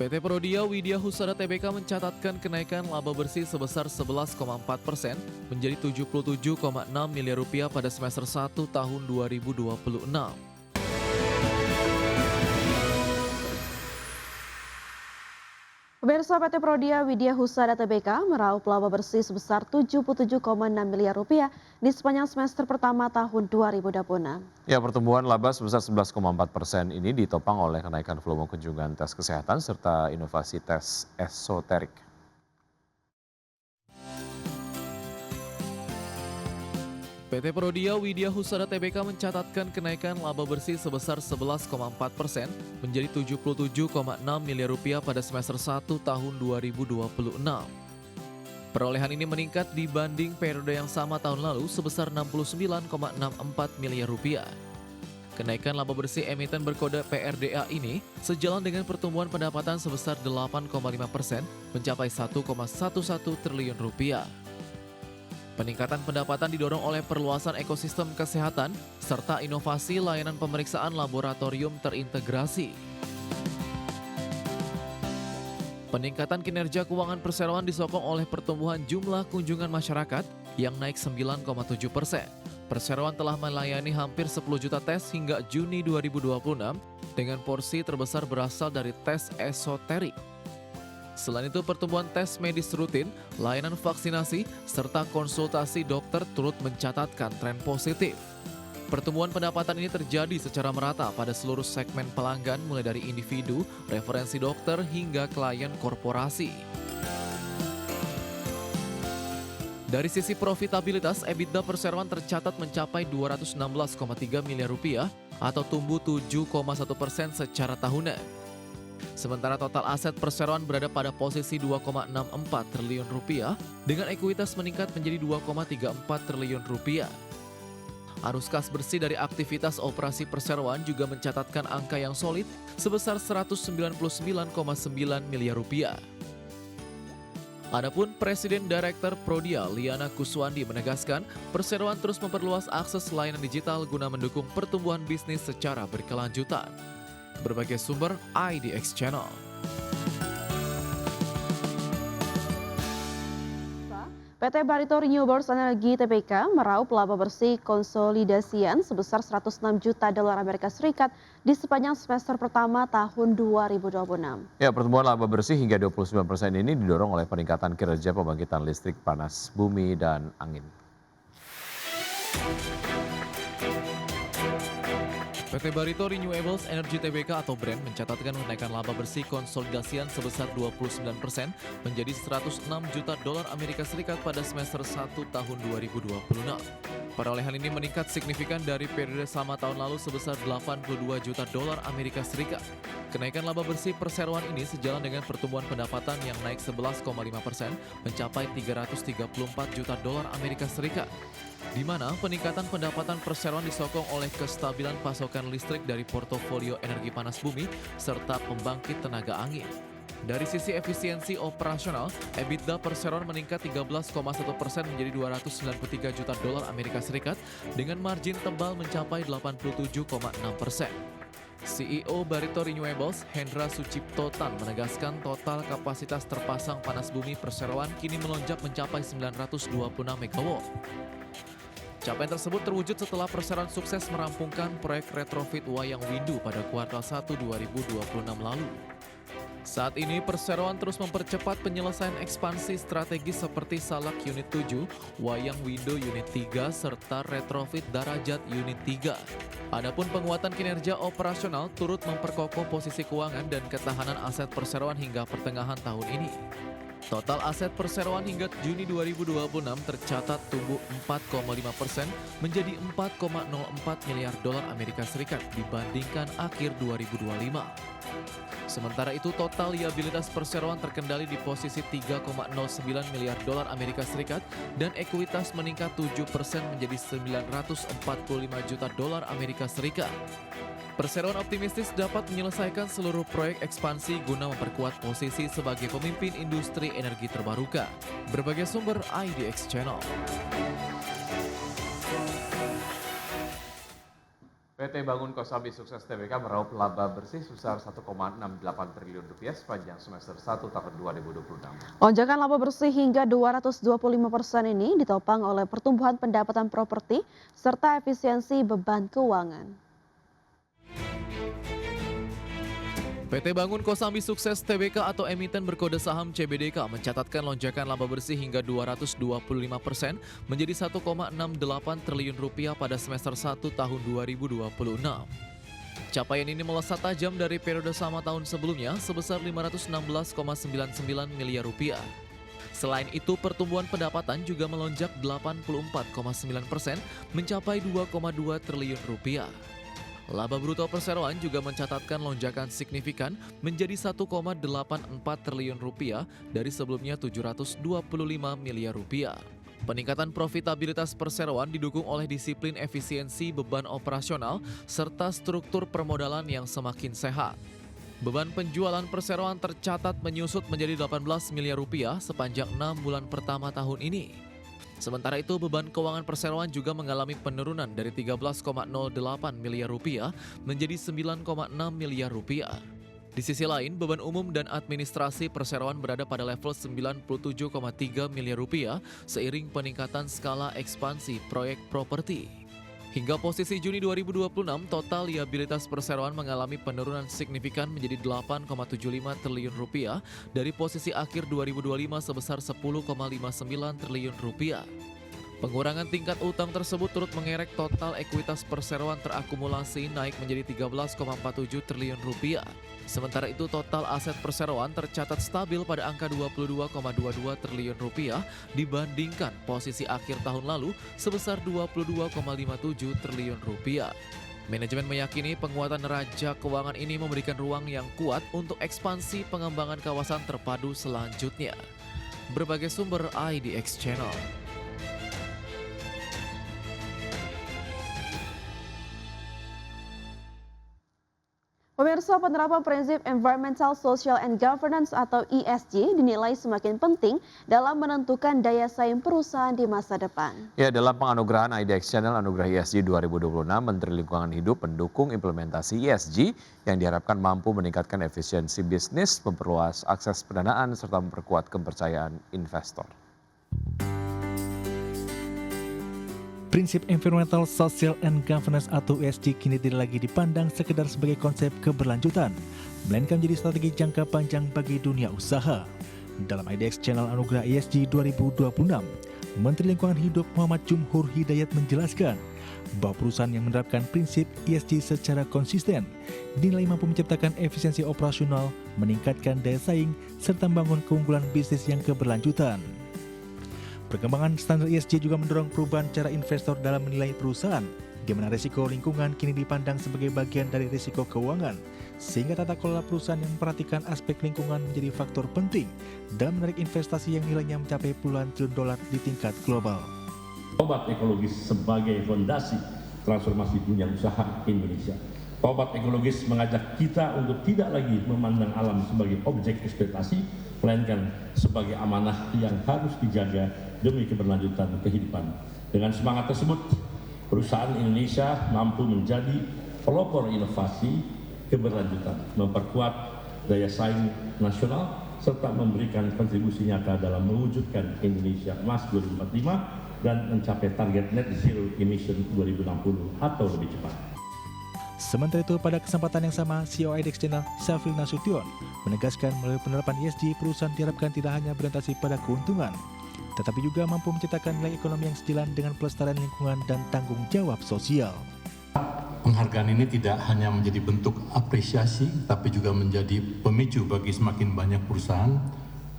PT Prodia Widya Husada Tbk mencatatkan kenaikan laba bersih sebesar 11,4% menjadi 77,6 miliar rupiah pada semester 1 tahun 2026. Pemirsa, PT Prodia Widya Husada Tbk meraup laba bersih sebesar 77,6 miliar rupiah di sepanjang semester pertama tahun 2026. Ya, pertumbuhan laba sebesar 11,4% ini ditopang oleh kenaikan volume kunjungan tes kesehatan serta inovasi tes esoterik. PT Prodia Widya Husada Tbk mencatatkan kenaikan laba bersih sebesar 11,4% menjadi 77,6 miliar rupiah pada semester 1 tahun 2026. Perolehan ini meningkat dibanding periode yang sama tahun lalu sebesar 69,64 miliar rupiah. Kenaikan laba bersih emiten berkode PRDA ini sejalan dengan pertumbuhan pendapatan sebesar 8,5% mencapai 1,11 triliun rupiah. Peningkatan pendapatan didorong oleh perluasan ekosistem kesehatan serta inovasi layanan pemeriksaan laboratorium terintegrasi. Peningkatan kinerja keuangan perseroan disokong oleh pertumbuhan jumlah kunjungan masyarakat yang naik 9,7%. Perseroan telah melayani hampir 10 juta tes hingga Juni 2026 dengan porsi terbesar berasal dari tes esoterik. Selain itu, pertumbuhan tes medis rutin, layanan vaksinasi, serta konsultasi dokter turut mencatatkan tren positif. Pertumbuhan pendapatan ini terjadi secara merata pada seluruh segmen pelanggan mulai dari individu, referensi dokter, hingga klien korporasi. Dari sisi profitabilitas, EBITDA perseroan tercatat mencapai 216,3 miliar rupiah atau tumbuh 7,1% secara tahunan. Sementara total aset perseroan berada pada posisi 2,64 triliun rupiah dengan ekuitas meningkat menjadi 2,34 triliun rupiah. Arus kas bersih dari aktivitas operasi perseroan juga mencatatkan angka yang solid sebesar 199,9 miliar rupiah. Adapun Presiden Direktur Prodia Liana Kuswandi menegaskan perseroan terus memperluas akses layanan digital guna mendukung pertumbuhan bisnis secara berkelanjutan. Berbagai sumber IDX Channel. PT Barito Renewables Energy Tbk meraup laba bersih konsolidasian sebesar 106 juta dolar Amerika Serikat di sepanjang semester pertama tahun 2026. Ya, pertumbuhan laba bersih hingga 29% ini didorong oleh peningkatan kinerja pembangkitan listrik panas bumi dan angin. PT Barito Renewables Energy Tbk atau BREN mencatatkan kenaikan laba bersih konsolidasian sebesar 29% menjadi 106 juta dolar Amerika Serikat pada semester 1 tahun 2026. Perolehan ini meningkat signifikan dari periode sama tahun lalu sebesar 82 juta dolar Amerika Serikat. Kenaikan laba bersih perseroan ini sejalan dengan pertumbuhan pendapatan yang naik 11,5% mencapai 334 juta dolar Amerika Serikat. Di mana peningkatan pendapatan perseroan disokong oleh kestabilan pasokan listrik dari portofolio energi panas bumi serta pembangkit tenaga angin. Dari sisi efisiensi operasional, EBITDA perseroan meningkat 13,1% menjadi 293 juta dolar Amerika Serikat dengan margin tebal mencapai 87,6%. CEO Barito Renewables, Hendra Sucipto Tan menegaskan total kapasitas terpasang panas bumi perseroan kini melonjak mencapai 926 MW. Capaian tersebut terwujud setelah perseroan sukses merampungkan proyek retrofit Wayang Windu pada kuartal 1 2026 lalu. Saat ini perseroan terus mempercepat penyelesaian ekspansi strategis seperti Salak Unit 7, Wayang Windu Unit 3, serta retrofit Darajat Unit 3. Adapun penguatan kinerja operasional turut memperkokoh posisi keuangan dan ketahanan aset perseroan hingga pertengahan tahun ini. Total aset perseroan hingga Juni 2026 tercatat tumbuh 4,5% menjadi 4,04 miliar dolar Amerika Serikat dibandingkan akhir 2025. Sementara itu total liabilitas perseroan terkendali di posisi 3,09 miliar dolar Amerika Serikat dan ekuitas meningkat 7% menjadi 945 juta dolar Amerika Serikat. Perseroan optimistis dapat menyelesaikan seluruh proyek ekspansi guna memperkuat posisi sebagai pemimpin industri energi terbarukan. Berbagai sumber IDX Channel. PT PT Bangun Kosambi Sukses Tbk meraup laba bersih sebesar 1,68 triliun rupiah sepanjang semester 1 tahun 2026. Lonjakan laba bersih hingga 225% ini ditopang oleh pertumbuhan pendapatan properti serta efisiensi beban keuangan. PT Bangun Kosambi Sukses Tbk atau emiten berkode saham CBDK mencatatkan lonjakan laba bersih hingga 225% menjadi 1,68 triliun rupiah pada semester 1 tahun 2026. Capaian ini melesat tajam dari periode sama tahun sebelumnya sebesar 516,99 miliar rupiah. Selain itu, pertumbuhan pendapatan juga melonjak 84,9% mencapai 2,2 triliun rupiah. Laba bruto perseroan juga mencatatkan lonjakan signifikan menjadi 1,84 triliun rupiah dari sebelumnya 725 miliar rupiah. Peningkatan profitabilitas perseroan didukung oleh disiplin efisiensi beban operasional serta struktur permodalan yang semakin sehat. Beban penjualan perseroan tercatat menyusut menjadi 18 miliar rupiah sepanjang 6 bulan pertama tahun ini. Sementara itu, beban keuangan perseroan juga mengalami penurunan dari 13,08 miliar rupiah menjadi 9,6 miliar rupiah. Di sisi lain, beban umum dan administrasi perseroan berada pada level 97,3 miliar rupiah seiring peningkatan skala ekspansi proyek properti. Hingga posisi Juni 2026, total liabilitas perseroan mengalami penurunan signifikan menjadi 8,75 triliun rupiah dari posisi akhir 2025 sebesar 10,59 triliun rupiah. Pengurangan tingkat utang tersebut turut mengerek total ekuitas perseroan terakumulasi naik menjadi 13,47 triliun rupiah. Sementara itu total aset perseroan tercatat stabil pada angka 22,22 triliun rupiah dibandingkan posisi akhir tahun lalu sebesar 22,57 triliun rupiah. Manajemen meyakini penguatan neraca keuangan ini memberikan ruang yang kuat untuk ekspansi pengembangan kawasan terpadu selanjutnya. Berbagai sumber IDX Channel. Pemirsa, penerapan prinsip Environmental, Social, and Governance atau ESG dinilai semakin penting dalam menentukan daya saing perusahaan di masa depan. Ya, dalam penganugerahan IDX Channel Anugerah ESG 2026, Menteri Lingkungan Hidup mendukung implementasi ESG yang diharapkan mampu meningkatkan efisiensi bisnis, memperluas akses pendanaan, serta memperkuat kepercayaan investor. Prinsip Environmental, Social, and Governance atau ESG kini tidak lagi dipandang sekedar sebagai konsep keberlanjutan, melainkan menjadi strategi jangka panjang bagi dunia usaha. Dalam IDX Channel Anugerah ESG 2026, Menteri Lingkungan Hidup Muhammad Jumhur Hidayat menjelaskan bahwa perusahaan yang menerapkan prinsip ESG secara konsisten dinilai mampu menciptakan efisiensi operasional, meningkatkan daya saing, serta membangun keunggulan bisnis yang keberlanjutan. Perkembangan standar ESG juga mendorong perubahan cara investor dalam menilai perusahaan, di mana risiko lingkungan kini dipandang sebagai bagian dari risiko keuangan, sehingga tata kelola perusahaan yang memperhatikan aspek lingkungan menjadi faktor penting dalam menarik investasi yang nilainya mencapai puluhan triliun dolar di tingkat global. Tobat ekologis sebagai fondasi transformasi dunia usaha Indonesia. Tobat ekologis mengajak kita untuk tidak lagi memandang alam sebagai objek eksploitasi, melainkan sebagai amanah yang harus dijaga demi keberlanjutan kehidupan. Dengan semangat tersebut, perusahaan Indonesia mampu menjadi pelopor inovasi keberlanjutan, memperkuat daya saing nasional, serta memberikan kontribusi nyata dalam mewujudkan Indonesia Emas 2045 dan mencapai target net zero emission 2060 atau lebih cepat. Sementara itu, pada kesempatan yang sama, CEO IDX Channel, Syafil Nasution, menegaskan melalui penerapan ESG, perusahaan diharapkan tidak hanya berorientasi pada keuntungan, tetapi juga mampu menciptakan nilai ekonomi yang sejalan dengan pelestarian lingkungan dan tanggung jawab sosial. Penghargaan ini tidak hanya menjadi bentuk apresiasi, tapi juga menjadi pemicu bagi semakin banyak perusahaan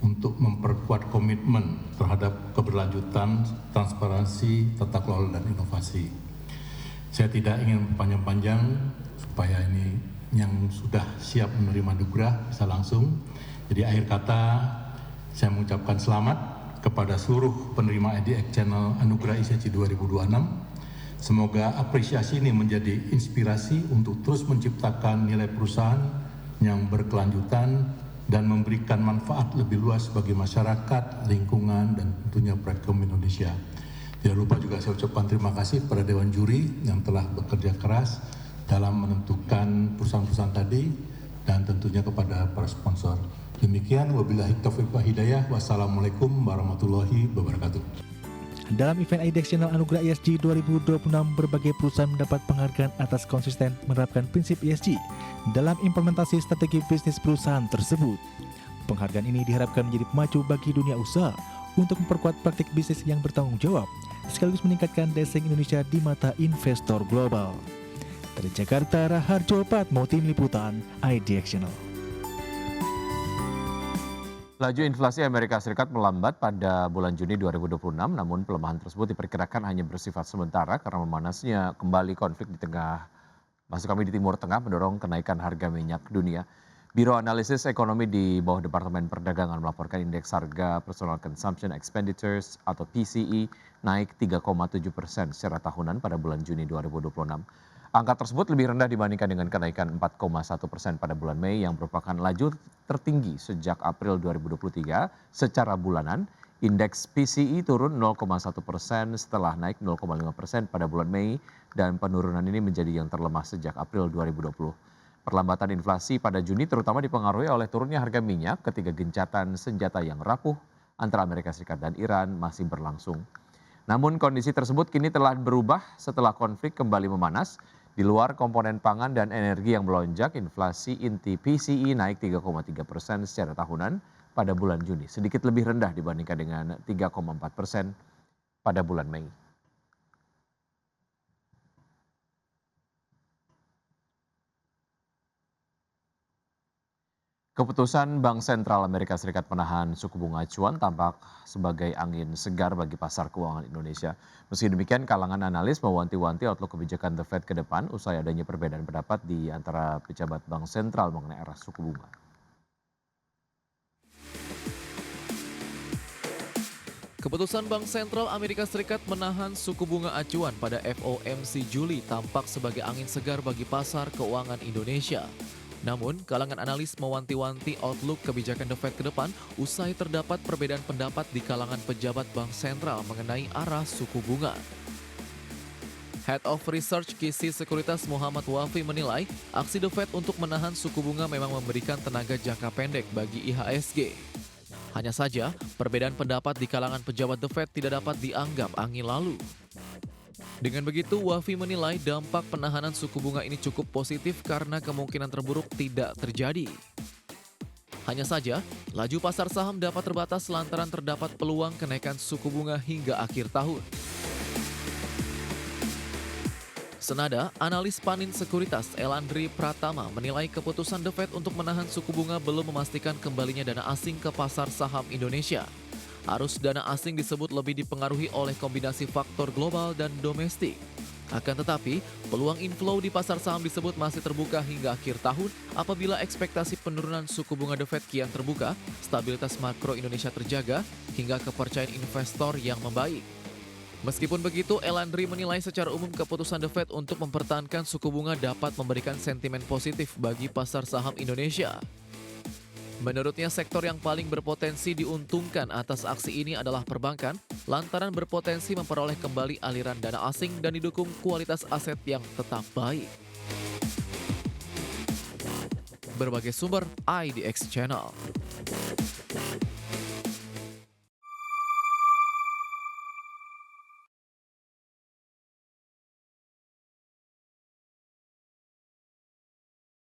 untuk memperkuat komitmen terhadap keberlanjutan, transparansi, tata kelola, dan inovasi. Saya tidak ingin panjang-panjang supaya ini yang sudah siap menerima anugerah bisa langsung. Jadi akhir kata saya mengucapkan selamat kepada seluruh penerima IDX Channel Anugerah ESG 2026. Semoga apresiasi ini menjadi inspirasi untuk terus menciptakan nilai perusahaan yang berkelanjutan dan memberikan manfaat lebih luas bagi masyarakat, lingkungan, dan tentunya perekonomian Indonesia. Tidak lupa juga saya ucapkan terima kasih kepada Dewan Juri yang telah bekerja keras dalam menentukan perusahaan-perusahaan tadi dan tentunya kepada para sponsor. Demikian, wabillahi taufiq wal hidayah. Wassalamualaikum warahmatullahi wabarakatuh. Dalam event IDEX Channel Anugerah ESG 2026, berbagai perusahaan mendapat penghargaan atas konsisten menerapkan prinsip ESG dalam implementasi strategi bisnis perusahaan tersebut. Penghargaan ini diharapkan menjadi pemacu bagi dunia usaha untuk memperkuat praktik bisnis yang bertanggung jawab, sekaligus meningkatkan desing Indonesia di mata investor global. Dari Jakarta, Raharjo Patmo, Tim Liputan, IDEX Channel. Laju inflasi Amerika Serikat melambat pada bulan Juni 2026, namun pelemahan tersebut diperkirakan hanya bersifat sementara karena memanasnya kembali konflik di Timur Tengah mendorong kenaikan harga minyak dunia. Biro Analisis Ekonomi di bawah Departemen Perdagangan melaporkan indeks harga Personal Consumption Expenditures atau PCE naik 3,7% secara tahunan pada bulan Juni 2026. Angka tersebut lebih rendah dibandingkan dengan kenaikan 4,1% pada bulan Mei yang merupakan laju tertinggi sejak April 2023 secara bulanan. Indeks PCE turun 0,1% setelah naik 0,5% pada bulan Mei dan penurunan ini menjadi yang terlemah sejak April 2020. Perlambatan inflasi pada Juni terutama dipengaruhi oleh turunnya harga minyak ketika gencatan senjata yang rapuh antara Amerika Serikat dan Iran masih berlangsung. Namun kondisi tersebut kini telah berubah setelah konflik kembali memanas. Di luar komponen pangan dan energi yang melonjak, inflasi inti PCE naik 3,3% secara tahunan pada bulan Juni, sedikit lebih rendah dibandingkan dengan 3,4% pada bulan Mei. Keputusan Bank Sentral Amerika Serikat menahan suku bunga acuan tampak sebagai angin segar bagi pasar keuangan Indonesia. Meski demikian, kalangan analis mewanti-wanti outlook kebijakan The Fed ke depan usai adanya perbedaan pendapat di antara pejabat Bank Sentral mengenai arah suku bunga. Keputusan Bank Sentral Amerika Serikat menahan suku bunga acuan pada FOMC Juli tampak sebagai angin segar bagi pasar keuangan Indonesia. Namun, kalangan analis mewanti-wanti outlook kebijakan The Fed ke depan usai terdapat perbedaan pendapat di kalangan pejabat Bank Sentral mengenai arah suku bunga. Head of Research KISI Sekuritas Muhammad Wafi menilai aksi The Fed untuk menahan suku bunga memang memberikan tenaga jangka pendek bagi IHSG. Hanya saja, perbedaan pendapat di kalangan pejabat The Fed tidak dapat dianggap angin lalu. Dengan begitu, Wafi menilai dampak penahanan suku bunga ini cukup positif karena kemungkinan terburuk tidak terjadi. Hanya saja, laju pasar saham dapat terbatas lantaran terdapat peluang kenaikan suku bunga hingga akhir tahun. Senada, analis Panin Sekuritas Elandri Pratama menilai keputusan The Fed untuk menahan suku bunga belum memastikan kembalinya dana asing ke pasar saham Indonesia. Arus dana asing disebut lebih dipengaruhi oleh kombinasi faktor global dan domestik. Akan tetapi, peluang inflow di pasar saham disebut masih terbuka hingga akhir tahun apabila ekspektasi penurunan suku bunga The Fed kian terbuka, stabilitas makro Indonesia terjaga, hingga kepercayaan investor yang membaik. Meskipun begitu, Elandri menilai secara umum keputusan The Fed untuk mempertahankan suku bunga dapat memberikan sentimen positif bagi pasar saham Indonesia. Menurutnya, sektor yang paling berpotensi diuntungkan atas aksi ini adalah perbankan, lantaran berpotensi memperoleh kembali aliran dana asing dan didukung kualitas aset yang tetap baik. Berbagai sumber IDX Channel.